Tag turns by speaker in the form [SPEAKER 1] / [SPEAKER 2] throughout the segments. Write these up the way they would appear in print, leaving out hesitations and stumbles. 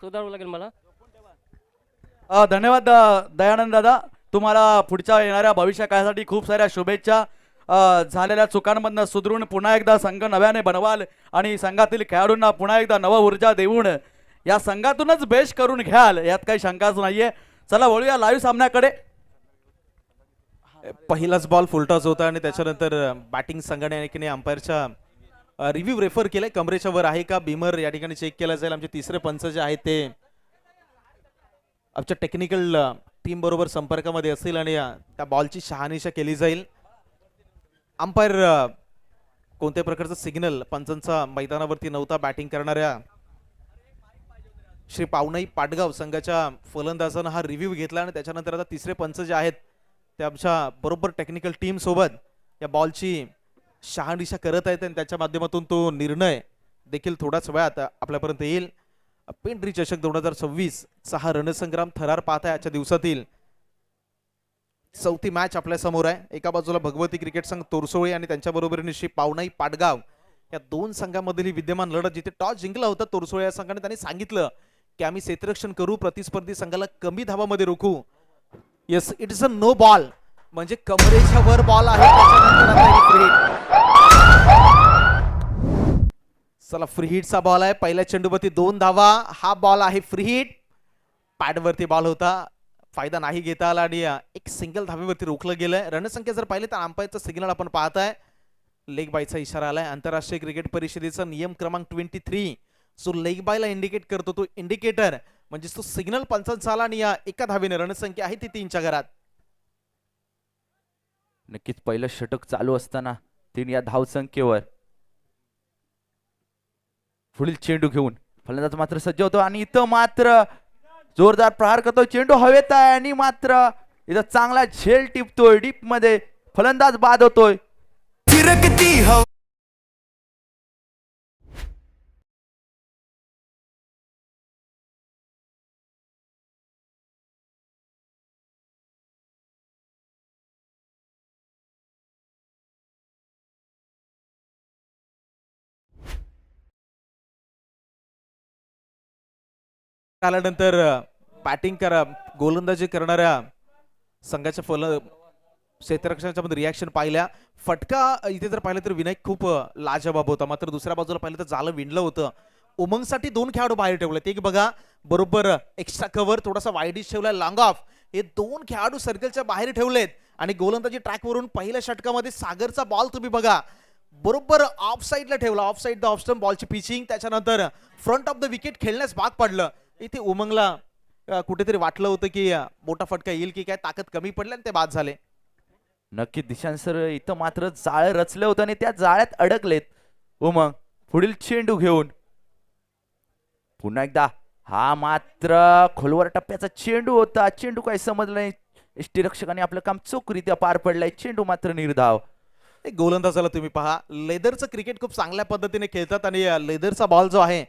[SPEAKER 1] सुधारावं लागेल मला.
[SPEAKER 2] धन्यवाद दयानंद दादा. तुम्हाला पुढच्या येणाऱ्या भविष्य काळासाठी खूप साऱ्या शुभेच्छा. झालेल्या चुकांमधनं सुधरून पुन्हा एकदा संघ नव्याने बनवाल आणि संघातील खेळाडूंना पुन्हा एकदा नव ऊर्जा देऊन या संघातूनच बेस्ट करून घ्याल, यात काही शंकाच नाहीये. चला वळूया लाईव्ह सामन्याकडे.
[SPEAKER 3] पहिलाच बॉल फुलटॉस होता आणि त्याच्यानंतर बॅटिंग संघटनेने अंपायरच्या रिव्ह्यू रेफर केलाय. कमरेच्या वर आहे का बीमर या ठिकाणी चेक केला जाईल. आमचे तिसरे पंच जे आहेत ते आमच्या टेक्निकल टीम बरोबर संपर्कामध्ये असतील आणि त्या बॉलची शहानिशा केली जाईल. अंपायर कोणत्या प्रकारचा सिग्नल पंचांचा मैदानावरती नव्हता. बॅटिंग करणाऱ्या श्री पावनाई पाटगाव संघाच्या फलंदाजानं हा रिव्ह्यू घेतला आणि त्याच्यानंतर आता तिसरे पंच जे आहेत ते आमच्या बरोबर टेक्निकल टीम सोबत या बॉलची शहानिशा करत आहेत आणि त्याच्या माध्यमातून तो निर्णय देखील थोड्याच वेळात आपल्यापर्यंत येईल. पेंढरी चषक 2026 चा हा रणसंग्राम थरार पाहत आहे. आजच्या दिवसातील चौथी मॅच आपल्या समोर आहे. एका बाजूला भगवती क्रिकेट संघ तोरसोळे आणि त्यांच्या बरोबरीने श्री पावनाई पाटगाव या दोन संघांमधील ही विद्यमान लढत, जिथे टॉस जिंकला होता तोरसोळे या संघाने. त्यांनी सांगितलं की आम्ही क्षेत्ररक्षण करू, प्रतिस्पर्धी संघाला कमी धावामध्ये रोखू. Yes, it is a no ball, म्हणजे कमरेच्या वर बॉल आहे. त्याच्यानंतर आता ही फ्री हिट. चला, फ्री हिटचा बॉल आहे. पहिल्या चेंडूवरती 2 धावा. हा बॉल आहे फ्री हिट. पॅडवरती बॉल होता, फायदा नाही घेता आला आणि एक सिंगल धावेवरती रोखलं गेलंय. रणसंख्या जर पाहिले तर अंपायरचा सिग्नल आपण पाहताय. लेग बायचा इशारा आलाय. आंतरराष्ट्रीय क्रिकेट परिषदेचा नियम क्रमांक 23 जो लेग बायला इंडिकेट करतो, तो इंडिकेटर म्हणजे तो सिग्नल पंचांचा आला आणि या एका धावेने रणसंख्या आहे ती 3च्या घरात.
[SPEAKER 4] नक्कीच पहिलं षटक चालू असताना 3 या धावसंख्येवर पुढील चेंडू घेऊन फलंदाज मात्र सज्ज होतो आणि इथं मात्र जोरदार प्रहार करतो. चेंडू हवेत आहे आणि मात्र इथं चांगला झेल टिपतोय. डीप मध्ये फलंदाज बाद होतोय.
[SPEAKER 3] आल्यानंतर बॅटिंग करा गोलंदाजी करणाऱ्या संघाच्या क्षेत्ररक्षणाच्या मध्ये रिॲक्शन पाहिल्या. फटका इथे जर पाहिलं तर विनायक खूप लाजवाब होता. मात्र दुसऱ्या बाजूला पाहिलं तर जालं विणलं होतं. उमंगसाठी 2 खेळाडू बाहेर ठेवलेत. एक बघा बरोबर एक्स्ट्रा कव्हर, थोडासा वाईडिश ठेवलाय, लॉंग ऑफ. हे 2 खेळाडू सर्कलच्या बाहेर ठेवलेत आणि गोलंदाजी ट्रॅकवरून पहिल्या षटकामध्ये सागरचा बॉल तुम्ही बघा बरोबर ऑफ साईडला ठेवला. Off side the off stump बॉलची पिचिंग, त्याच्यानंतर फ्रंट ऑफ द विकेट खेळण्यास भाग पडलं. इथे उमंगला कुठेतरी वाटलं होतं की मोठा फटका येईल की काय, ताकद कमी पडली आणि ते बाद झाले.
[SPEAKER 4] नक्की दिशांत सर, इथं मात्र जाळं रचलं होतं आणि त्या जाळ्यात अडकलेत उमंग. पुढील चेंडू घेऊन पुन्हा एकदा हा मात्र खोलवर टप्प्याचा चेंडू होता. चेंडू काही समजलं नाही. यष्टीरक्षकाने आपलं काम चोखरीत्या पार पडलंय. चेंडू मात्र निर्धाव.
[SPEAKER 3] गोलंदाजाला तुम्ही पहा, लेदरचं क्रिकेट खूप चांगल्या पद्धतीने खेळतात आणि लेदरचा बॉल जो आहे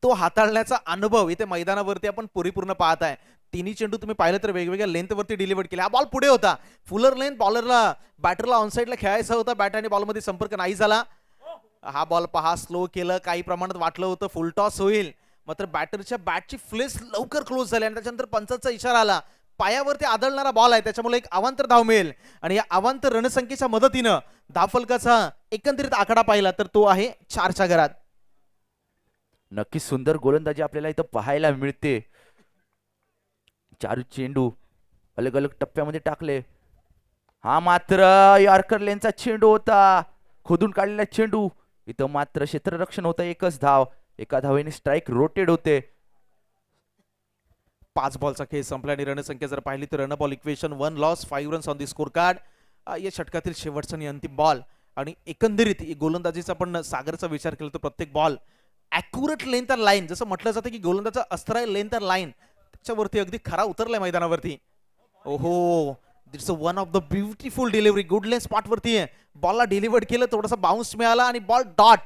[SPEAKER 3] तो हाताळण्याचा अनुभव इथे मैदानावरती आपण परिपूर्ण पाहत आहे. तिन्ही चेंडू तुम्ही पाहिलं तर वेगवेगळ्या लेंथवरती डिलिव्हर केले. हा बॉल पुढे होता, फुलर लेंथ. बॉलरला बॅटरला ऑनसाईडला खेळायचा होता. बॅट आणि बॉलमध्ये संपर्क नाही झाला. हा बॉल पहा स्लो केलं. काही प्रमाणात वाटलं होतं फुल टॉस होईल, मात्र बॅटरच्या बॅटची फ्लेस लवकर क्लोज झाली आणि त्याच्यानंतर पंचाचा इशारा आला. पायावरती आदळणारा बॉल आहे, त्याच्यामुळे एक अवांतर धाव मिळेल आणि या अवांतर रणसंख्येच्या मदतीनं धावफलकाचा एकंदरीत आकडा पाहिला तर तो आहे 4च्या घरात.
[SPEAKER 4] नक्की सुंदर गोलंदाजी आपल्याला इथं पाहायला मिळते. 4 चेंडू अलग अलग टप्प्यामध्ये टाकले. हा मात्र यॉर्कर लेनचा चेंडू होता, खोदून काढलेला चेंडू. इथं मात्र क्षेत्ररक्षण होतं. 1च धाव. एका धावेने स्ट्राईक रोटेड होते.
[SPEAKER 3] 5 बॉलचा खेळ संपला आणि रणसंख्या जर पाहिली तर run ball equation 1 loss 5 runs on the score card. या षटकातील शेवटचा आणि अंतिम बॉल आणि एकंदरीत गोलंदाजीचा पण सागरचा विचार केला तर प्रत्येक ball accurate length and line, जसं म्हटलं जातं की गोलंदाजा अस्त्र आहे लेंथ अँड लाईन, त्याच्यावरती अगदी खरा उतरलाय मैदानावरती. ओहो, it's one of the beautiful delivery. Good length spot वरती बॉलला डिलिव्हर्ड केलं, थोडासा बाउन्स मिळाला आणि बॉल डॉट.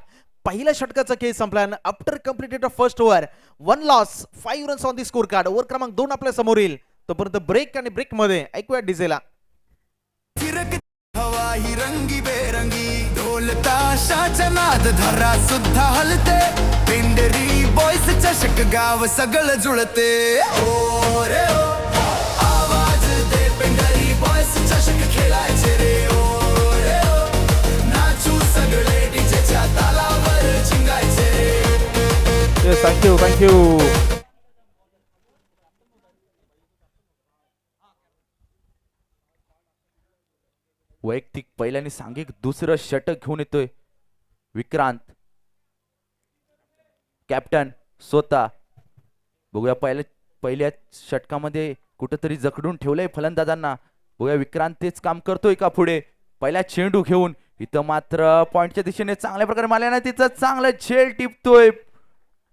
[SPEAKER 3] पहिल्या षटकाचा खेळ संपला. After completed first over 1 loss 5 runs on the score card. Over क्रमांक 2 आपल्या समोर येईल. तोपर्यंत ब्रेक आणि ब्रेक मध्ये ऐकूया डीजेला.
[SPEAKER 5] हवा ही रंगी बेरंगी ढोल ताशाचा नाद धरा सुद्धा हलते.
[SPEAKER 1] पेंडरी बॉयस चषक गाव सगळं जुळते ओ रे ओ आवाज दे पेंडरी बॉयस चषक खेळायचे रे ओ रे ओ नाचू सगळे डीजेच्या तालावर चिंगायचे रे
[SPEAKER 3] थँक्यू
[SPEAKER 4] वैयक्तिक पहिल्याने सांघिक दुसरं षटक घेऊन येतोय विक्रांत कॅप्टन स्वतः. बघूया पहिल्या षटकामध्ये कुठंतरी जखडून ठेवलंय फलंदाजांना. बघूया विक्रांत तेच काम करतोय का पुढे. पहिला चेंडू घेऊन इथं मात्र पॉइंटच्या दिशेने चांगल्या प्रकारे मारल्याने तिथं चांगलं झेल टिपतोय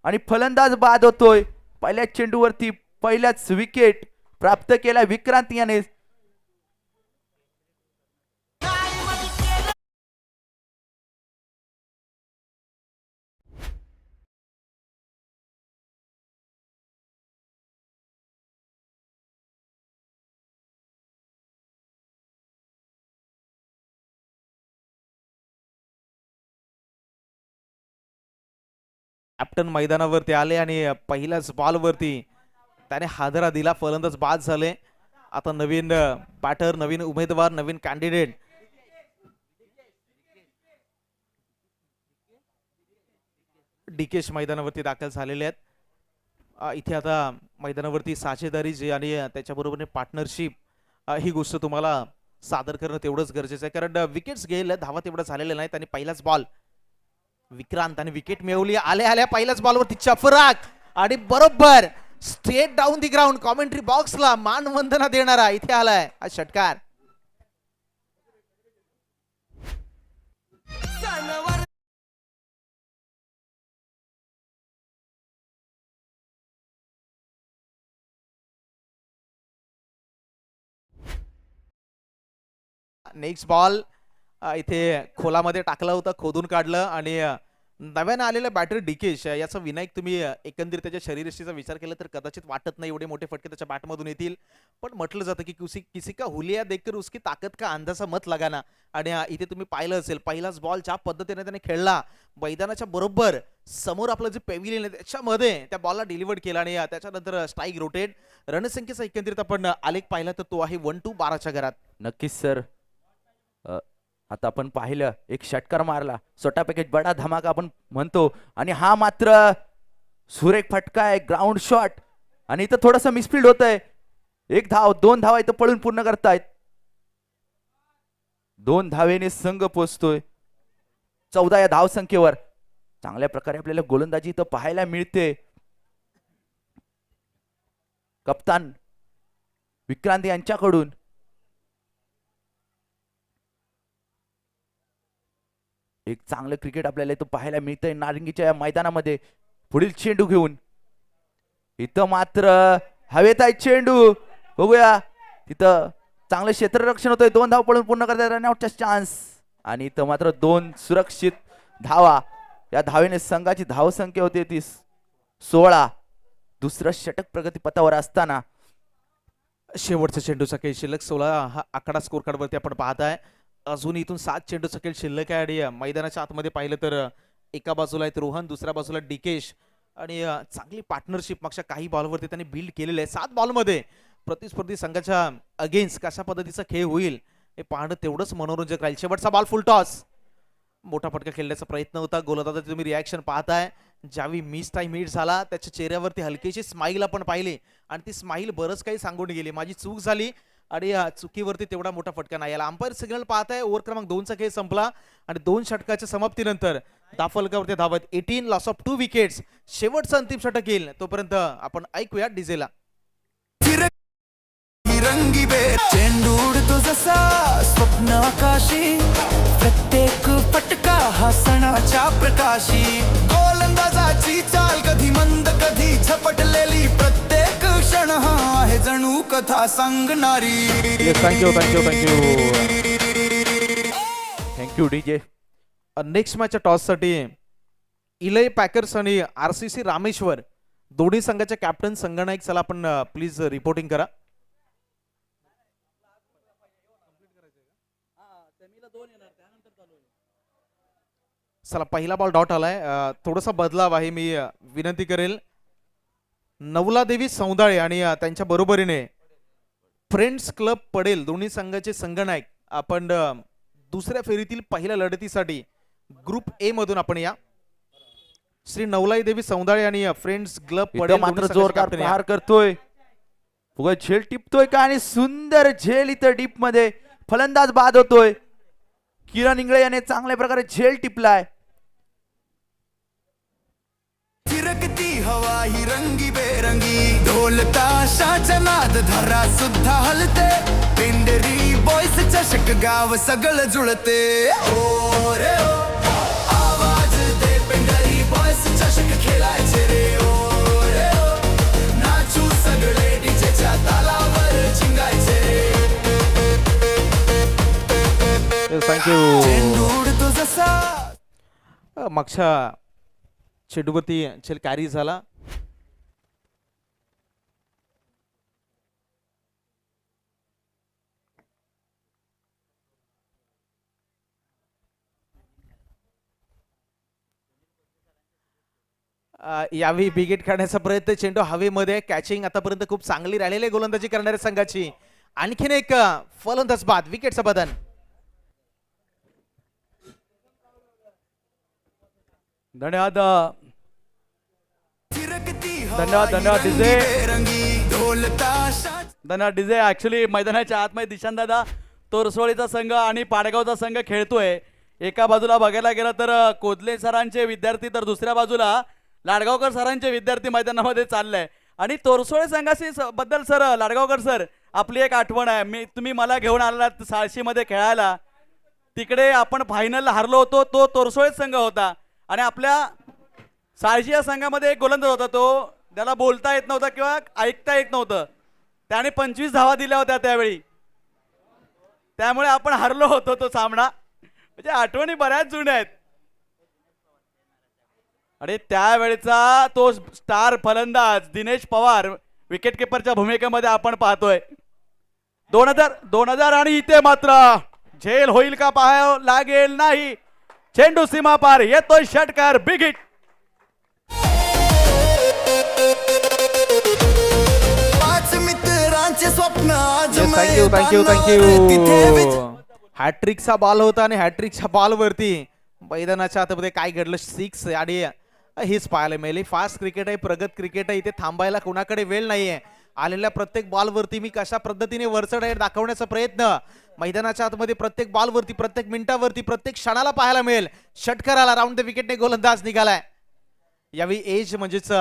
[SPEAKER 4] आणि फलंदाज बाद होतोय. पहिल्या चेंडूवरती पहिल्याच विकेट प्राप्त केला विक्रांत याने.
[SPEAKER 3] कॅप्टन मैदानावरती आले आणि पहिल्याच बॉलवरती त्याने हादरा दिला. फलंदाज बाद झाले. आता नवीन बॅटर, नवीन उमेदवार, नवीन कॅन्डिडेट डीकेश मैदानावरती दाखल झालेले आहेत. इथे आता मैदानावरती साझेदारी जी आणि त्याच्याबरोबर पार्टनरशिप ही गोष्ट तुम्हाला सादर करणं तेवढंच गरजेचं आहे, कारण विकेट्स गेले, धावा तेवढं झालेलं नाही. त्यांनी पहिलाच बॉल विक्रांत आणि विकेट मिळवली. आल्या आल्या पहिल्याच बॉलवरती चफराक आणि बरोबर straight down the ground commentary बॉक्सला मानवंदना देणारा इथे आलाय हा षटकार. नेक्स्ट बॉल इथे खोलामध्ये टाकला होता, खोदून काढलं आणि नव्यानं आलेल्या बॅटर डीकेश याचा विनायक तुम्ही एकंदरीत त्याच्या शरीरयष्टीचा विचार केला तर कदाचित वाटत नाही एवढे मोठे फटके त्याच्या बॅटमधून येतील. पण म्हटलं जातं की किसी का हुलिया देखकर उसकी ताकद का अंदाजा मत लगाना. आणि इथे तुम्ही पाहिलं असेल पहिलाच बॉल ज्या पद्धतीने त्याने खेळला मैदानाच्या बरोबर समोर आपलं जे पेव्हिलियन आहे त्याच्यामध्ये त्या बॉलला डिलिव्हर केला आणि त्याच्यानंतर स्ट्राईक रोटेट. रणसंख्येचा एकंदरीत आपण आलेख पाहिला तर तो आहे 1-2-12च्या घरात.
[SPEAKER 4] नक्कीच सर. आता आपण पाहिलं एक षटकार मारला, छोटा पॅकेज बडा धमाका आपण म्हणतो, आणि हा मात्र सुरेख फटका आहे, ग्राउंड शॉट. आणि इथं थोडंसं मिसफिल्ड होतंय. 1 धाव 2 धावा इथं पळून पूर्ण करतायत. 2 धावेने संघ पोचतोय 14 या धाव संख्येवर. चांगल्या प्रकारे आपल्याला गोलंदाजी इथं पाहायला मिळते. कप्तान विक्रांत यांच्याकडून एक चांगलं क्रिकेट आपल्याला इथं पाहायला मिळतंय नारंगीच्या या मैदानामध्ये. पुढील चेंडू घेऊन इथं मात्र हवेत आहे चेंडू. बघूया तिथं चांगलं क्षेत्ररक्षण होतंय. 2 धाव पळून पूर्ण करतात, रनआउटचा चान्स. आणि इथं मात्र 2 सुरक्षित धावा. या धावेने संघाची धावसंख्या होती ती 16. दुसरं षटक प्रगतीपथावर असताना
[SPEAKER 3] शेवटच्या चेंडूचा काही शिल्लक 16 हा आकडा स्कोर कार्ड वरती आपण पाहताय. अजून इथून 7 चेंडूचा खेळ शिल्लक आहे आणि मैदानाच्या आतमध्ये पाहिलं तर एका बाजूला आहेत रोहन, दुसऱ्या बाजूला डीकेश आणि चांगली पार्टनरशिप मागच्या काही बॉलवरती त्यांनी बिल्ड केलेलं आहे. 7 बॉलमध्ये प्रतिस्पर्धी संघाच्या अगेन्स्ट कशा पद्धतीचा खेळ होईल हे पाहणं तेवढंच मनोरंजक राहील. शेवटचा बॉल फुल टॉस. मोठा फटका खेळण्याचा प्रयत्न होता. गोलंदाजाची तुम्ही रिॲक्शन पाहताय. ज्यावेळी मिस टाइम हिट झाला त्याच्या चेहऱ्यावरती हलकीशी स्माईल आपण पाहिली आणि ती स्माईल बरंच काही सांगून गेली. माझी चूक झाली आणि चुकीवरती तेवढा मोठा फटका नाही आला. अंपायर सिग्नल पाहताय. ओव्हर क्रमांक 2चा खेळ संपला आणि 2 षटकाच्या समाप्तीनंतर दाफलकावरती धावत 18 लॉस ऑफ 2 विकेट्स. शेवटचं अंतिम षटक येईल तोपर्यंत आपण ऐकूया डीजेला.
[SPEAKER 1] रंगी बेर चेंडू उडतो जसा स्वप्न आकाशी, प्रत्येक फटका हा सणाच्या प्रकाशी. गोलंदाजाची चाल कधी मंद कधी झपटलेली, प्रत्येक क्षण हा आहे जणू कथा सांगणारी.
[SPEAKER 3] Thank you thank you thank you
[SPEAKER 4] thank you DJ.
[SPEAKER 3] Next मॅचच्या टॉससाठी इलय पॅकर्स आणि RCC रामेश्वर दोन्ही संघाचे कॅप्टन संगनायक चला आपण प्लीज रिपोर्टिंग करा. चला पहिला बॉल डॉट आलाय. थोडासा बदलाव आहे, मी विनंती करेल. नवला देवी सौंदाळे आणि त्यांच्या बरोबरीने फ्रेंड्स क्लब पडेल दोन्ही संघाचे संघनायक आपण दुसऱ्या फेरीतील पहिल्या लढतीसाठी ग्रुप ए मधून आपण या. श्री नवलाई देवी सौंदाळे आणि फ्रेंड्स क्लब
[SPEAKER 4] इथं
[SPEAKER 3] पडेल
[SPEAKER 4] मात्र
[SPEAKER 3] दोन्ही संघाचे
[SPEAKER 4] जोरदार
[SPEAKER 3] captain या.
[SPEAKER 4] प्रहार करतोय. उगा झेल टिपतोय का आणि सुंदर झेल इथं डीप मध्ये फलंदाज बाद होतोय. किरण इंगळे याने चांगल्या प्रकारे झेल टिपलाय.
[SPEAKER 1] फिरकती हवा ही रंगी बेरंगी ढोल ताशाच्या नाद धरा सुद्धा हलते पेंडरी बॉयस चषक गाव सगळं जुळते ओ रे ओ आवाज दे पेंडरी बॉयस चषक खेळायचे रे ओ रे ओ नाचू सगळे डीजेच्या तालावर चिंगायचे
[SPEAKER 3] थँक्यू.
[SPEAKER 1] चेंडू उडतो जसा
[SPEAKER 3] मागच्या चेंडूवरती चेल कॅरी झाला. यावेळी बिगेट काढण्याचा प्रयत्न, चेंडू हवेमध्ये कॅचिंग आतापर्यंत खूप चांगली राहिलेली आहे गोलंदाजी करणाऱ्या संघाची. आणखीन एक फलंदाज बाद, विकेटचं बदन.
[SPEAKER 2] धन्यवाद
[SPEAKER 1] फिरकती
[SPEAKER 2] धन्यवाद, धन्यवाद,
[SPEAKER 1] रंगी
[SPEAKER 2] डीजे.
[SPEAKER 1] बेरंगी ढोल ताशा
[SPEAKER 2] धन्यवाद डीजे. ऍक्च्युली मैदानाच्या आतमध्ये दिशान दादा तोरसोळीचा संघ आणि पाडगावचा संघ खेळतोय. एका बाजूला बघायला गेलं तर कोदले सरांचे विद्यार्थी, तर दुसऱ्या बाजूला लाडगावकर सरांचे विद्यार्थी मैदानामध्ये चाललंय. आणि तोरसोळे संघाशी बद्दल सर, लाडगावकर सर, आपली एक आठवण आहे. तुम्ही मला घेऊन आलात साळशीमध्ये खेळायला. तिकडे आपण फायनल हारलो होतो, तो तोरसोळेच संघ होता. आणि आपल्या साळशी या संघामध्ये एक गोलंदाज होता, तो त्याला बोलता येत नव्हता किंवा ऐकता येत नव्हतं. त्याने 25 धावा दिल्या होत्या त्यावेळी, त्यामुळे आपण हरलो होतो तो सामना. म्हणजे आठवणी बऱ्याच जुन्या आहेत. आणि त्यावेळेचा तो स्टार फलंदाज दिनेश पवार विकेट किपरच्या भूमिकेमध्ये आपण पाहतोय. 2000 आणि इथे मात्र झेल होईल का पाहावं लागेल नाही. चेंडू सीमा पार, येतोय षटकार, बिग हिट.
[SPEAKER 1] पाच मित्रांचे स्वप्न आज
[SPEAKER 3] थँक्यू थँक्यू
[SPEAKER 1] मैदानावर तिथे
[SPEAKER 3] थँक्यू. हॅट्रिकचा बॉल होता आणि हॅट्रिकच्या बॉलवरती मैदानाच्या आतमध्ये काय घडलं, 6 आणि हीच पाहायला मिळाली. फास्ट क्रिकेट आहे, प्रगत क्रिकेट आहे, इथे थांबायला कोणाकडे वेळ नाहीये. आलेल्या प्रत्येक बॉलवरती मी कशा पद्धतीने वरचढ आहे दाखवण्याचा प्रयत्न मैदानाच्या आतमध्ये प्रत्येक बॉलवरती, प्रत्येक मिनिटावरती, प्रत्येक क्षणाला पाहायला मिळेल. षटकाराला राऊंड द विकेटने गोलंदाज निघालाय. यावेळी एज म्हणजेच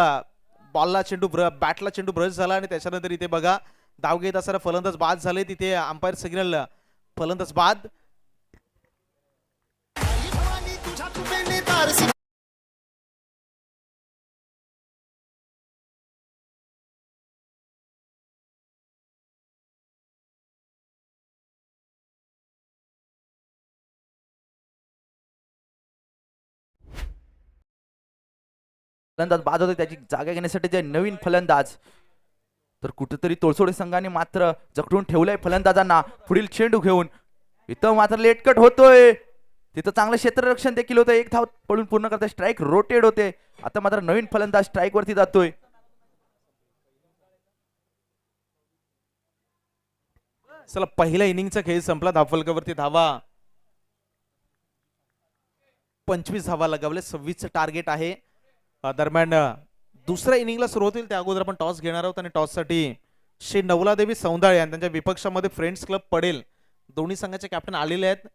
[SPEAKER 3] बॉलला चेंडू बॅटला चेंडू ब्रश झाला आणि त्याच्यानंतर इथे बघा धाव घेत असताना फलंदाज बाद झाले. तिथे अंपायर सिग्नल फलंदाज बाद.
[SPEAKER 4] फलंदाज बाद होते, त्याची जागा घेण्यासाठी जे नवीन फलंदाज, तर कुठेतरी तोळसोडे संघाने मात्र जखडून ठेवलंय फलंदाजांना पुढील चेंडू घेऊन. इथं मात्र लेटकट होतोय. तिथं चांगलं क्षेत्ररक्षण देखील होतं. एक धाव पळून पूर्ण करता स्ट्राईक रोटेट होते. आता मात्र नवीन फलंदाज स्ट्राईक वरती जातोय.
[SPEAKER 3] चला पहिल्या इनिंगचा खेळ संपला. धावफलकावरती धावा 25 धावा लगावले, 26चं टार्गेट आहे. दरम्यान दुसऱ्या इनिंगला सुरुवात होईल त्या अगोदर आपण टॉस घेणार आहोत आणि टॉससाठी श्री नवलादेवी सौंदाळे आणि त्यांच्या विपक्षामध्ये फ्रेंड्स क्लब पडेल दोन्ही संघाचे कॅप्टन आलेले आहेत.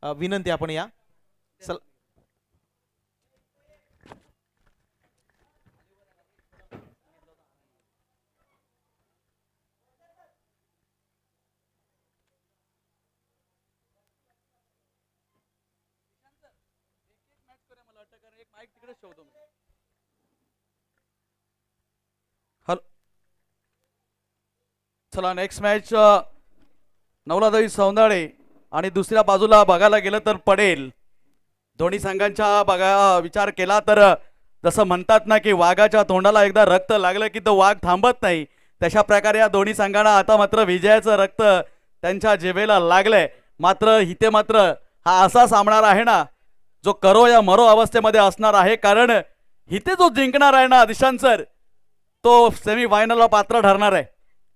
[SPEAKER 3] विनंती आपण या. चला
[SPEAKER 2] चला नेक्स्ट मॅच नवलादेवी सौंदाळे आणि दुसऱ्या बाजूला बघायला गेलं तर पडेल. दोन्ही संघांचा बघा विचार केला तर जसं म्हणतात ना की वाघाच्या तोंडाला एकदा रक्त लागलं की तो वाघ थांबत नाही, तशा प्रकारे या दोन्ही संघांना आता मात्र विजयाचं रक्त त्यांच्या जिभेला लागलंय. मात्र इथे मात्र हा असा सामना आहे ना जो करो या मरो अवस्थेमध्ये असणार आहे, कारण इथे जो जिंकणार आहे ना दिशांत सर, तो सेमी फायनलला पात्र ठरणार आहे.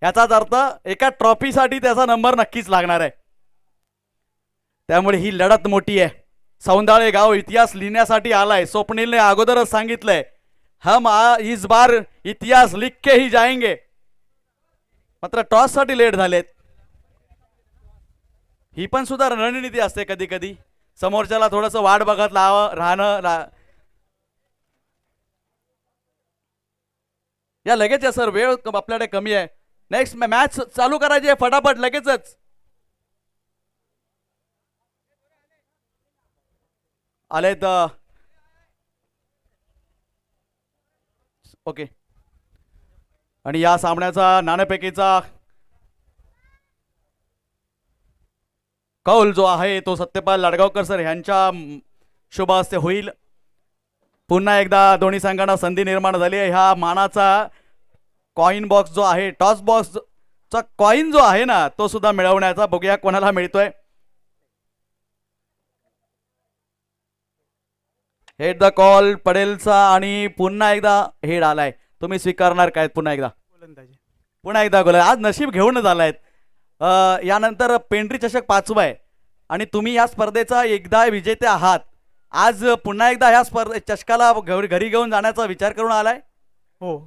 [SPEAKER 2] याचाच अर्थ एका ट्रॉफीसाठी त्याचा नंबर नक्कीच लागणार आहे. त्यामुळे ही लढत मोठी आहे. सौंदाळे गाव इतिहास लिहिण्यासाठी आलाय. स्वप्नीलने अगोदरच सांगितलंय, हम इस बार इतिहास लिख के ही जाएंगे. मात्र टॉस साठी लेट झालेत. ही पण सुद्धा रणनीती असते कधी कधी, समोरच्याला थोडस वाट बघत राहणं. या लगेच आहे सर, वेळ आपल्याकडे कमी आहे. नेक्स्ट मॅच चालू करायची आहे फटाफट लगेचच. आलेत. ओके. आणि या सामन्याचा नाणेफेकीचा कौल जो आहे तो सत्यपाल लाडगावकर सर यांच्या शुभ हस्ते होईल. पुन्हा एकदा दोन्ही संघांना संधी निर्माण झाली आहे. ह्या मानाचा कॉइन बॉक्स जो आहे, टॉस बॉक्सचा कॉइन जो आहे ना, तो सुद्धा मिळवण्याचा. बघूया कोणाला मिळतोय. हेड द कॉल पडेलचा आणि पुन्हा एकदा हेड आलाय. तुम्ही स्वीकारणार काय? पुन्हा एकदा गोलंदाजी. आज नशीब घेऊनच आलायत. यानंतर पेंढरी चषक 5वा आहे आणि तुम्ही या स्पर्धेचा एकदा विजेते आहात. आज पुन्हा एकदा ह्या चषकाला घरी घेऊन जाण्याचा विचार करून आलाय?
[SPEAKER 3] हो,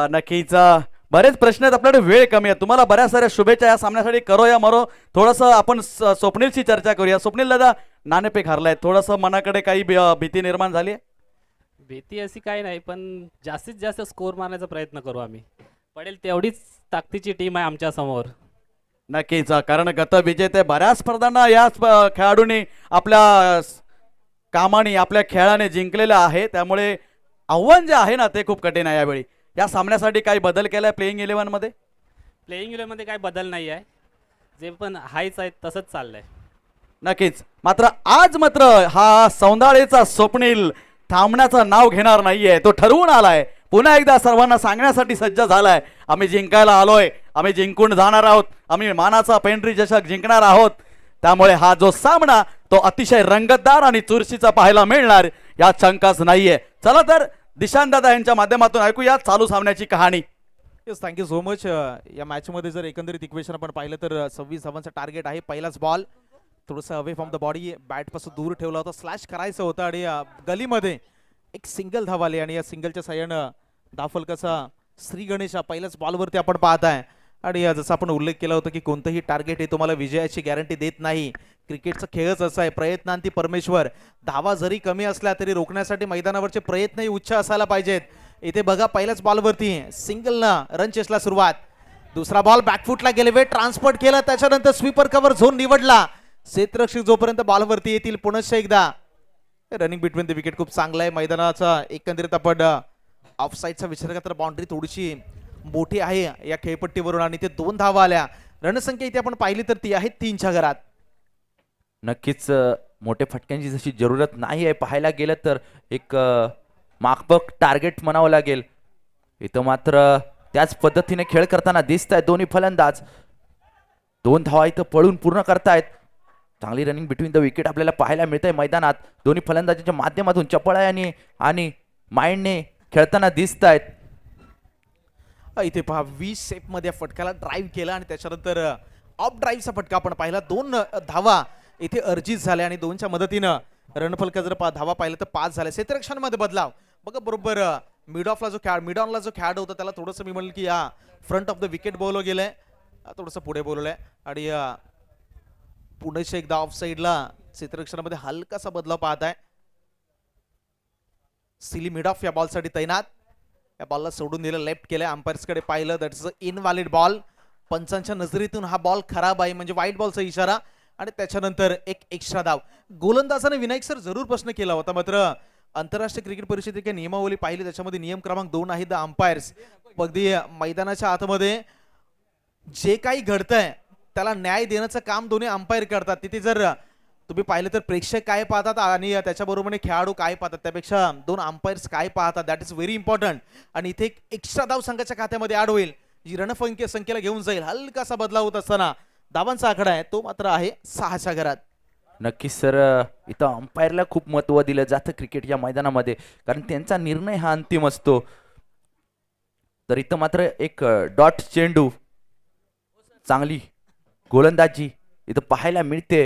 [SPEAKER 2] नक्कीच. बरेच प्रश्न आहेत, आपल्याकडे वेळ कमी आहे. तुम्हाला बऱ्याच साऱ्या शुभेच्छा या सामन्यासाठी. करो या मरो. थोडस आपण स्वप्नीलची चर्चा करूया. स्वप्नील दादा, नाणेफेक हरलाय, थोडस मनाकडे काही भीती निर्माण झाली आहे?
[SPEAKER 5] भीती अशी काही नाही, पण जास्तीत जास्त स्कोर मारण्याचा प्रयत्न करू आम्ही. पडेल तेवढीच ताकदीची टीम आहे आमच्या समोर.
[SPEAKER 2] नक्कीच, कारण गत विजेते बऱ्याच स्पर्धांना या खेळाडूंनी आपल्या कामाने आपल्या खेळाने जिंकलेलं आहे. त्यामुळे आव्हान जे आहे ना ते खूप कठीण आहे. यावेळी या सामन्यासाठी काही बदल केलाय प्लेइंग 11 मध्ये?
[SPEAKER 5] प्लेइंग इलेव्हनमध्ये काही बदल नाही आहे, जे पण हायच आहेत तसंच चाललंय.
[SPEAKER 2] नक्कीच. मात्र आज हा सौंदाळेचा स्वप्नील थांबण्याचं नाव घेणार नाहीये. तो ठरवून आलाय. पुन्हा एकदा सर्वांना सांगण्यासाठी सज्ज झालाय, आम्ही जिंकायला आलोय, आम्ही जिंकून जाणार आहोत, आम्ही मानाचा पेंढरी चषक जिंकणार आहोत. त्यामुळे हा जो सामना तो अतिशय रंगतदार आणि चुरशीचा पाहायला मिळणार यात शंकाच नाहीये. चला तर दिशांत दादा यांच्या माध्यमातून ऐकूया चालू सामन्याची कहाणी.
[SPEAKER 3] Yes, thank you so much. या मॅच मध्ये जर एकंदरीत इक्वेशन आपण पाहिलं तर 26 धावांचा टार्गेट आहे. पहिलाच बॉल थोडंसं away from the body, bat पासून दूर ठेवला होता, स्लॅश करायचं होतं आणि गलीमध्ये एक सिंगल धाव आली आणि या सिंगलच्या साह्यानं धावफलकाचा श्री गणेश पहिल्याच बॉलवरती आपण पाहत आहे. आणि जसं आपण उल्लेख केला होता की कोणतंही टार्गेट हे तुम्हाला विजयाची गॅरंटी देत नाही. क्रिकेटचा खेळच असा आहे, प्रयत्नांती परमेश्वर. धावा जरी कमी असल्या तरी रोखण्यासाठी मैदानावरचे प्रयत्नही उच्च असायला पाहिजेत. इथे बघा पहिल्याच बॉलवरती सिंगलनं रन चेसला सुरुवात. दुसरा बॉल बॅकफुटला गेले, वेट ट्रान्सपोर्ट केला, त्याच्यानंतर स्वीपर कव्हर झोन निवडला. क्षेत्ररक्षक जोपर्यंत बॉलवरती येतील पुनश्च एकदा रनिंग बिटवीन द विकेट खूप चांगला आहे. मैदानाचा एकंदरीत आपण ऑफ साईडचा विचार केला तर बाउंड्री थोडीशी मोठी आहे या खेळपट्टीवरून आणि ते 2 धावा आल्या. रणसंख्या इथे आपण पाहिली तर ती आहे 3च्या घरात.
[SPEAKER 4] नक्कीच मोठे फटक्यांची जशी जरूरत नाही आहे. पाहायला गेलं तर एक माकपक टार्गेट म्हणावं लागेल. इथं मात्र त्याच पद्धतीने खेळ करताना दिसत आहेत दोन्ही फलंदाज. 2 धावा इथं पळून पूर्ण करतायत. चांगली रनिंग बिटवीन द विकेट आपल्याला पाहायला मिळत आहे मैदानात. दोन्ही फलंदाजांच्या माध्यमातून चपळाई आणि माइंडने खेळताना दिसत आहेत.
[SPEAKER 3] इथे पहा 20 शेप मध्ये फटक्याला ड्राईव्ह केला आणि त्याच्यानंतर ऑफ ड्राईव्हचा फटका आपण पाहिला. 2 धावा इथे अर्जित झाल्या आणि 2च्या मदतीनं रणफलका जर धावा पाहिलं तर 5 झाल्या. क्षेत्ररक्षणामध्ये बदलाव बघा. बरोबर मिड ऑनला जो खेळाडू होता त्याला थोडंसं मी म्हणेल की या फ्रंट ऑफ द विकेट बोलवलं गेलंय, थोडंसं पुढे बोलवलंय आणि पुढेच एकदा ऑफ साईडला क्षेत्ररक्षणामध्ये हलकासा बदलाव पाहत आहे. सिली मिड ऑफ या बॉलसाठी तैनात. या बॉलला सोडून दिलं, लेफ्ट केलं, अंपायर्सकडे पाहिलं, that is a invalid ball. पंचांच्या नजरेतून हा बॉल खराब आहे म्हणजे वाईट बॉलचा इशारा आणि त्याच्यानंतर एक एक्स्ट्रा धाव. गोलंदाजाने विनायक सर जरूर प्रश्न केला होता, मात्र आंतरराष्ट्रीय क्रिकेट परिषदेची नियमावली पाहिली त्याच्यामध्ये नियम क्रमांक 2 आहे द अंपायर्स. अगदी मैदानाच्या आतमध्ये जे काही घडतंय त्याला न्याय देण्याचं काम दोन्ही अंपायर करतात. तिथे जर तुम्ही पाहिलं तर प्रेक्षक काय पाहतात आणि त्याच्याबरोबर खेळाडू काय पाहतात त्यापेक्षा 2 अंपायर्स काय पाहतात दॅट इज व्हेरी इम्पॉर्टंट. आणि इथे एक एक्स्ट्रा धाव संघाच्या खात्यामध्ये ऍड होईल जी संख्येला घेऊन जाईल. हलकासा बदलाव होत असताना धावांचा आकडा आहे तो मात्र आहे 6च्या घरात.
[SPEAKER 4] नक्कीच सर, इथं अंपायरला खूप महत्त्व दिलं जातं क्रिकेटच्या मैदानामध्ये, कारण त्यांचा निर्णय हा अंतिम असतो. तर इथं मात्र एक डॉट चेंडू, चांगली गोलंदाजी इथं पाहायला मिळते.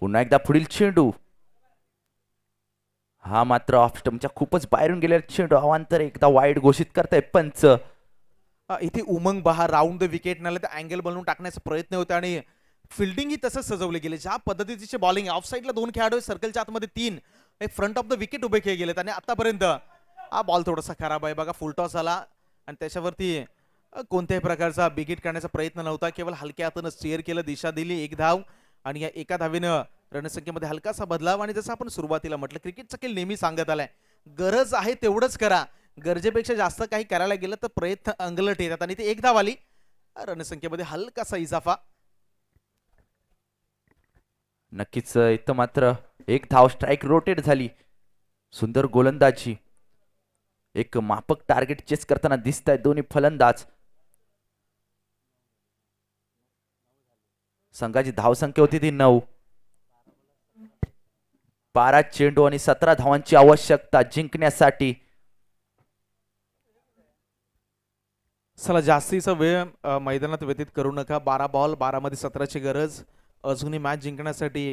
[SPEAKER 4] पुन्हा एकदा पुढील चेंडू, हा मात्र ऑफ स्टंपच्या खूपच बाहेरून गेलेला चेंडू, अवांतर एकदा वाईड घोषित करताय पंच.
[SPEAKER 3] इथे उमंग बहार राऊंड द विकेट नाले तर अँगल बनवून टाकण्याचा प्रयत्न होता आणि फिल्डिंग ही तसंच सजवले गेले. ज्या पद्धतीचे बॉलिंग, ऑफ साईडला 2 खेळाडू, सर्कलच्या आतमध्ये 3, एक फ्रंट ऑफ द विकेट उभे केले गेलेत आणि आतापर्यंत हा बॉल थोडासा खराब आहे बघा. फुल टॉस आला आणि त्याच्यावरती कोणत्याही प्रकारचा बिगिट करण्याचा प्रयत्न नव्हता, केवळ हलक्या हातानं स्टीअर केलं, दिशा दिली, 1 धाव आणि या एका धावेनं रणसंख्येमध्ये हलकासा बदलाव. आणि जसं आपण सुरुवातीला म्हटलं, क्रिकेटचा खेळ नेहमी सांगत आलाय, गरज आहे तेवढंच करा, गरजेपेक्षा जास्त काही करायला गेलं तर प्रयत्न अंगलट येतात आणि ते 1 धाव आली, रणसंख्येमध्ये हलकासा इजाफा.
[SPEAKER 4] नक्कीच इथं मात्र 1 धाव, स्ट्राईक रोटेट झाली. सुंदर गोलंदाजी, एक मापक टार्गेट चेस करताना दिसत आहेत दोन्ही फलंदाज. संघाची धावसंख्या होती ती 9. 12 चेंडू आणि 17 धावांची आवश्यकता जिंकण्यासाठी.
[SPEAKER 3] चला, जास्तीचा वेळ मैदानात व्यतीत करू नका. 12 बॉल, 12 मध्ये 17ची गरज. अजूनही मॅच जिंकण्यासाठी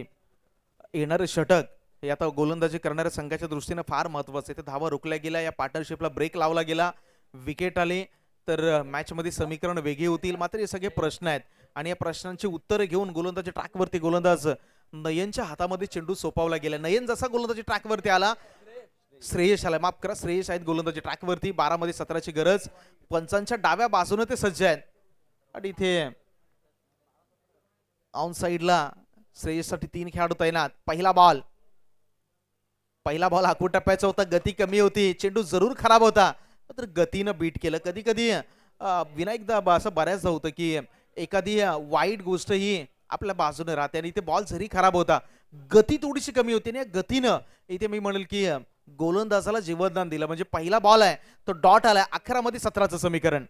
[SPEAKER 3] येणारे षटक हे आता गोलंदाजी करणाऱ्या संघाच्या दृष्टीने फार महत्वाचं आहे. ते धावा रोखल्या गेल्या, या पार्टनरशिपला ब्रेक लावला गेला, विकेट आले तर मॅच मध्ये समीकरण वेगळी होतील. मात्र हे सगळे प्रश्न आहेत आणि या प्रश्नांची उत्तरे घेऊन गोलंदाजी ट्रॅकवरती गोलंदाज नयनच्या हातामध्ये चेंडू सोपवला गेला. नयन जसा गोलंदाजी ट्रॅकवरती आला, श्रेयश आला, माफ करा, श्रेयश आहेत गोलंदाजी ट्रॅकवरती. 12 मध्ये 17ची गरज. पंचांच्या डाव्या बाजूने ते सज्ज आहेत आणि इथे ऑन साइडला श्रेयससाठी 3 खेळाडू तैनात. पहिला बॉल आखू टप्प्याचा होता, गती कमी होती, चेंडू जरूर खराब होता, तर गतीनं बीट केलं. कधी कधी विनायकदा असं बऱ्याचदा होतं की एखादी वाईट गोष्ट ही आपल्या बाजूने राहते आणि इथे बॉल जरी खराब होता, गती थोडीशी कमी होती आणि या गतीनं इथे मी म्हणेल की गोलंदाजाला जीवनदान दिलं. म्हणजे पहिला बॉल आहे तो डॉट आलाय, 11 मध्ये 17चं समीकरण.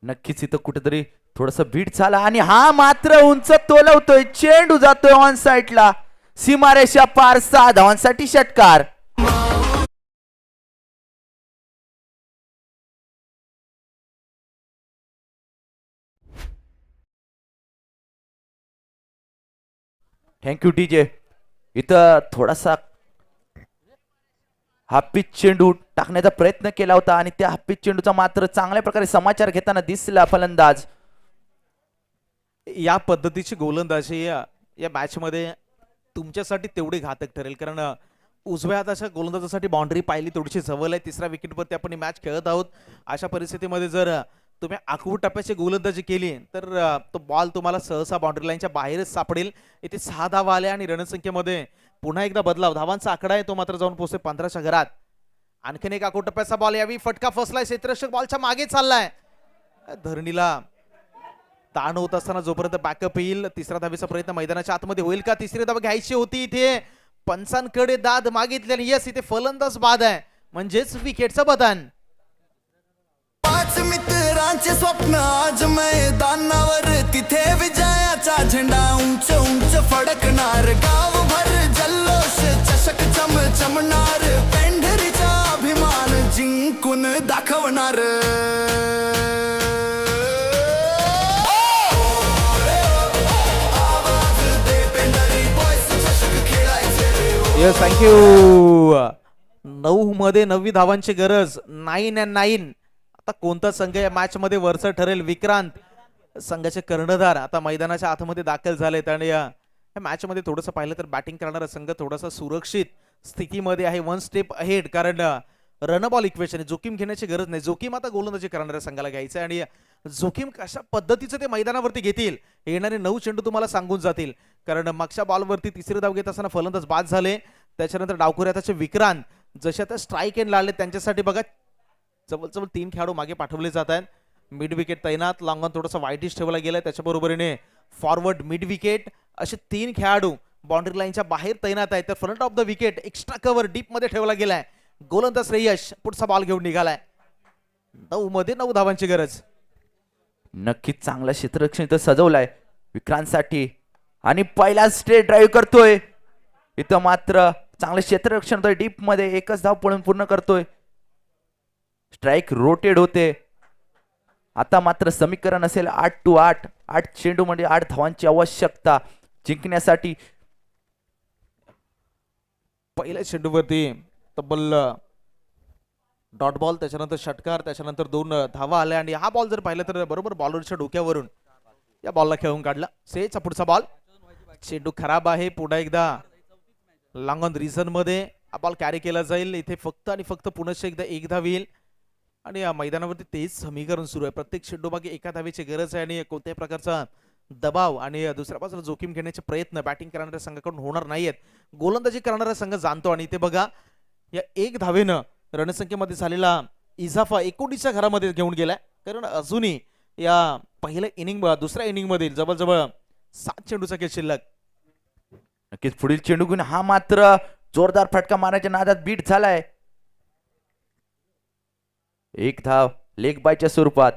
[SPEAKER 4] नक्कीच इथं कुठेतरी थोडस बीट झाला आणि हा मात्र उंच तोलवतोय, चेंडू जातोय ऑन साइडला, सीमारेषा पार. 6 धावांसाठी षटकार. Thank you DJ. इथं थोडासा हाफपिच चेंडू टाकण्याचा प्रयत्न केला होता आणि त्या हाफपिच चेंडूचा मात्र चांगल्या प्रकारे समाचार घेताना दिसला फलंदाज.
[SPEAKER 3] या पद्धतीची गोलंदाजी या मॅच मध्ये तुमच्यासाठी तेवढी घातक ठरेल, कारण उजव्या हाताच्या गोलंदाजासाठी बाउंड्री पाहिली थोडीशी जवळ आहे. 3ऱ्या विकेटवरती आपण ही मॅच खेळत आहोत. अशा परिस्थितीमध्ये जर तुम्ही आखू टप्प्याची गोलंदाजी केली तर तो बॉल तुम्हाला सहसा बाउंड्री लाईनच्या बाहेरच सापडेल. इथे 6 धावा आल्या आणि रणसंख्येमध्ये पुन्हा एकदा बदलाव. धावांचा आकडा आहे तो मात्र जाऊन पोहोचते 15च्या घरात. आणखीन एक आखू टप्प्याचा बॉल, यावी फटका फसलाय, क्षेत्ररक्षक बॉलच्या मागे चाललाय. धरणीला ताण होत असताना जोपर्यंत बॅकअप येईल, 3ऱ्या धावेचा प्रयत्न मैदानाच्या आतमध्ये होईल का? 3री धाव घ्यायची होती. इथे पंचांकडे दाद मागितल्याने यस, इथे फलंदाज बाद आहे, म्हणजेच विकेटचं बदन.
[SPEAKER 1] 5 मित्रांचे स्वप्न आज मैदानावर, तिथे विजयाचा झेंडा उंच उंच फडकणार. गावभर जल्लोष, चषक चमचमणार, पेंढरीचा अभिमान जिंकून दाखवणार.
[SPEAKER 3] Yes, thank you. 9 मध्ये 9 धावांची गरज. 9 and 9. आता कोणता संघ या मॅच मध्ये वरचं ठरेल? विक्रांत संघाचे कर्णधार आता मैदानाच्या आतमध्ये दाखल झालेत आणि या मॅच मध्ये थोडंसं पाहिलं तर बॅटिंग करणारा संघ थोडासा सुरक्षित स्थितीमध्ये आहे, 1 स्टेप अहेड, कारण रन बॉल इक्वेशन जोखीम घेण्याची गरज नाही. जोखीम आता गोलंदाजी करणाऱ्या संघाला घ्यायचं आहे आणि जोखीम कशा पद्धतीचं ते मैदानावरती घेतील, येणारे 9 चेंडू तुम्हाला सांगून जातील. कारण मागच्या बॉलवरती 3री धाव घेत असताना फलंदाज बाद झाले. त्याच्यानंतर डावखुऱ्याचे विक्रांत जसे आता स्ट्राईक एंड लागले, त्यांच्यासाठी बघा जवळ 3 खेळाडू मागे पाठवले जात आहेत. मिड विकेट तैनात, लॉंग ऑन थोडासा वाईटिश ठेवला गेलाय, त्याच्याबरोबरीने फॉरवर्ड मिड विकेट असे 3 खेळाडू बाउंड्री लाईनच्या बाहेर तैनात आहेत. तर front of the wicket extra cover deep मध्ये ठेवला गेलाय. गोलंदाज श्रेयश पुढचा बॉल घेऊन निघालाय. 9 मध्ये 9 धावांची गरज.
[SPEAKER 4] नक्कीच चांगलं क्षेत्ररक्षण इथं सजवलंय विक्रांतसाठी. आणि पहिला स्ट्रेट ड्राईव्ह करतोय. इथं मात्र चांगलं क्षेत्ररक्षण होतंय डीप मध्ये. एकच धाव पळून पूर्ण करतोय. स्ट्राईक रोटेड होते. आता मात्र समीकरण असेल 8-8. 8 चेंडू म्हणजे 8 धावांची आवश्यकता जिंकण्यासाठी.
[SPEAKER 3] पहिल्या चेंडूवरती तब्बल डॉट बॉल, त्याच्यानंतर षटकार, त्याच्यानंतर 2 धावा आल्या आणि हा बॉल जर पाहिलं तर बरोबर बॉलरच्या डोक्यावरून या बॉलला खेळून काढला. सेचा पुढचा बॉल. चेंडू खराब आहे. पुन्हा एकदा लॉंग ऑन रिझन मध्ये हा बॉल कॅरी केला जाईल. इथे फक्त आणि फक्त पुनश्च एकदा एक धाव येईल आणि या मैदानावरती तेच समीकरण सुरू आहे. प्रत्येक चेंडू मागे एका धावेची गरज आहे आणि कोणत्याही प्रकारचा दबाव आणि दुसऱ्या बाजूला जोखीम घेण्याचे प्रयत्न बॅटिंग करणाऱ्या संघाकडून होणार नाहीयेत. गोलंदाजी करणारा संघ जाणतो आणि इथे बघा या एक धावेनं रणसंख्येमध्ये झालेला इजाफा 19च्या घरामध्ये घेऊन गेलाय. कारण अजूनही या पहिल्या इनिंग दुसऱ्या इनिंग मधील जवळजवळ 7 चेंडूचा खेळ शिल्लक.
[SPEAKER 4] नक्कीच पुढील चेंडू घेऊन हा मात्र जोरदार फटका मारण्याच्या नादात बीट झालाय. एक धाव लेग बायच्या स्वरूपात.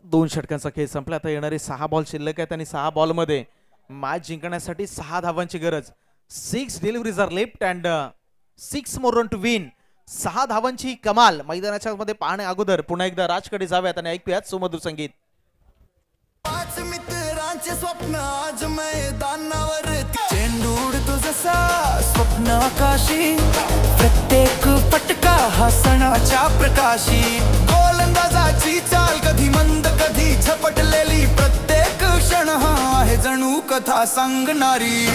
[SPEAKER 3] 2 षटकांचा खेळ संपला. आता येणारे 6 बॉल शिल्लक आहेत आणि 6 बॉल मध्ये मॅच जिंकण्यासाठी 6 धावांची गरज. 6 deliveries are left and 6 more run to win. 6 धावांची कमाल मैदानाच्या मध्ये पाहण्या अगोदर पुन्हा एकदा राजकडे जाऊयात आणि ऐकूयात सुमधुर संगीत.
[SPEAKER 1] 5 मित्रांचे स्वप्न आज मैदानावर. चेंडू उडतो जसा स्वप्न आकाशी. प्रत्येक फटका हा सणाच्या प्रकाशी. गोलंदाजाची चाल कधी मंद कधी झपटलेली. प्रत्येक क्षण हा आहे जणू कथा सांगणारी.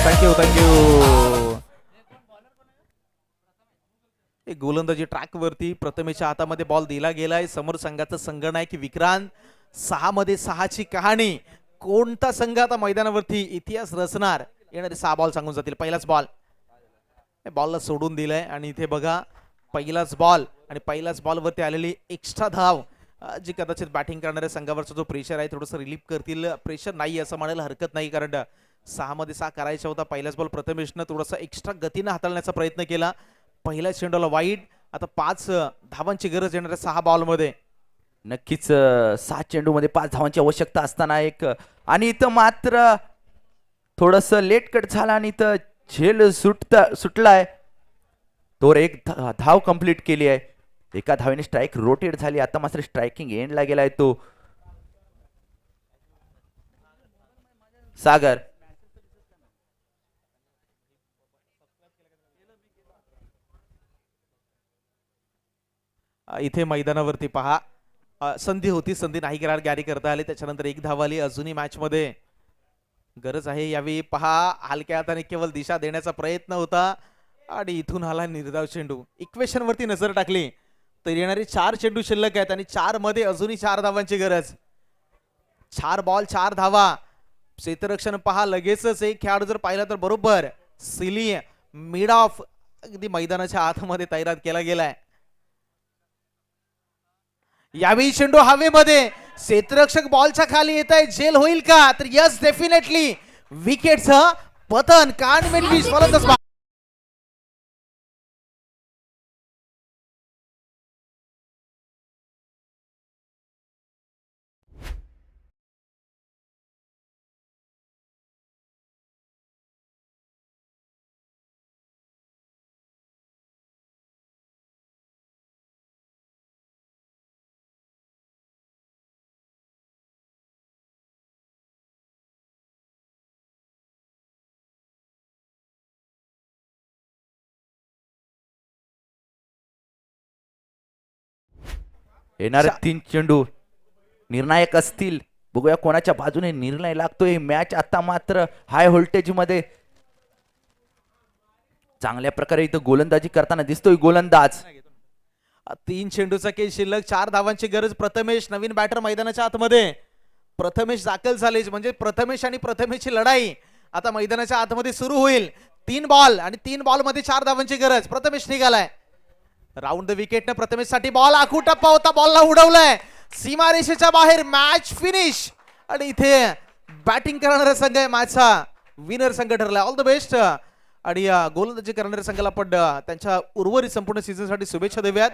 [SPEAKER 3] थँक्यू. गोलंदाजी ट्रॅक वरती प्रथमेच्या हातामध्ये बॉल दिला गेलाय. समोर संघाचा संघनायक विक्रांत. 6 मध्ये 6ची कहाणी. कोणता संघ आता मैदानावरती इतिहास रचणार. येणारे 6 बॉल सांगून जातील. पहिलाच बॉल बॉलला सोडून दिलाय आणि इथे बघा पहिलाच बॉल आणि पहिल्याच बॉल वरती आलेली एक्स्ट्रा धाव जी कदाचित बॅटिंग करणाऱ्या संघावरचा जो प्रेशर आहे थोडंसं रिलीफ करतील. प्रेशर नाही असं म्हणायला हरकत नाही कारण 6 मध्ये 6 करायचा होता. पहिलाच बॉल प्रथमेशनं थोडासा एक्स्ट्रा गतीनं हाताळण्याचा प्रयत्न केला. पहिल्या चेंडूला वाईड. आता 5 धावांची गरज येणाऱ्या 6 बॉल मध्ये.
[SPEAKER 4] नक्कीच 7 चेंडू मध्ये 5 धावांची आवश्यकता असताना एक आणि इथं मात्र थोडस लेट कट झाला आणि इथं झेल सुटलाय. तो एक धाव कंप्लीट केली आहे. एका धावेने स्ट्राईक रोटेट झाली. आता मात्र स्ट्रायकिंग एंडला गेलाय तो सागर.
[SPEAKER 3] इथे मैदानावरती पहा संधी होती. संधी नाही कॅरी करता आली. त्याच्यानंतर एक धाव आली. अजूनही मॅच मध्ये गरज आहे. यावेळी पहा हलक्या हाताने केवळ दिशा देण्याचा प्रयत्न होता आणि इथून आला निर्धाव चेंडू. इक्वेशन वरती नजर टाकली तर येणारे 4 चेंडू शिल्लक आहेत आणि 4 मध्ये अजूनही 4 धावांची गरज. 4 बॉल 4 धावा. क्षेत्ररक्षण पहा लगेचच एक खेळाडू जर पाहिला तर बरोबर सिली मिड ऑफ अगदी मैदानाच्या आतमध्ये तैनात केला गेलाय. यावेळी चेंडू हवेमध्ये. क्षेत्ररक्षक बॉलच्या खाली येत आहे. जेल होईल का तर यस डेफिनेटली. विकेटचं पतन. कानमेंडीज फलंदाज
[SPEAKER 4] येणारे 3 चेंडू निर्णायक असतील. बघूया कोणाच्या बाजूने निर्णय लागतोय. मॅच आता मात्र हाय व्होल्टेज मध्ये चांगल्या प्रकारे इथं गोलंदाजी करताना दिसतोय गोलंदाज.
[SPEAKER 3] 3 चेंडूचा खेळ शिल्लक. 4 धावांची गरज. प्रथमेश नवीन बॅटर मैदानाच्या आतमध्ये. प्रथमेश दाखल झाले म्हणजे प्रथमेश आणि प्रथमेशची लढाई आता मैदानाच्या आतमध्ये सुरू होईल. 3 बॉल आणि 3 बॉल मध्ये 4 धावांची गरज. प्रथमेश निघालाय राऊंड द विकेटने. प्रथमेश साठी बॉल आखू टप्पा होता. बॉलला उडवलाय सीमारेषेच्या बाहेर. मॅच फिनिश आणि इथे बॅटिंग करणारा संघ आहे मॅचचा विनर संघ ठरला. All the best. आणि गोलंदाजी करणाऱ्या संघाला आपण त्यांच्या उर्वरित संपूर्ण सीझन साठी शुभेच्छा देऊयात.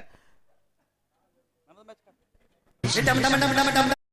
[SPEAKER 1] डम डम डम डम डम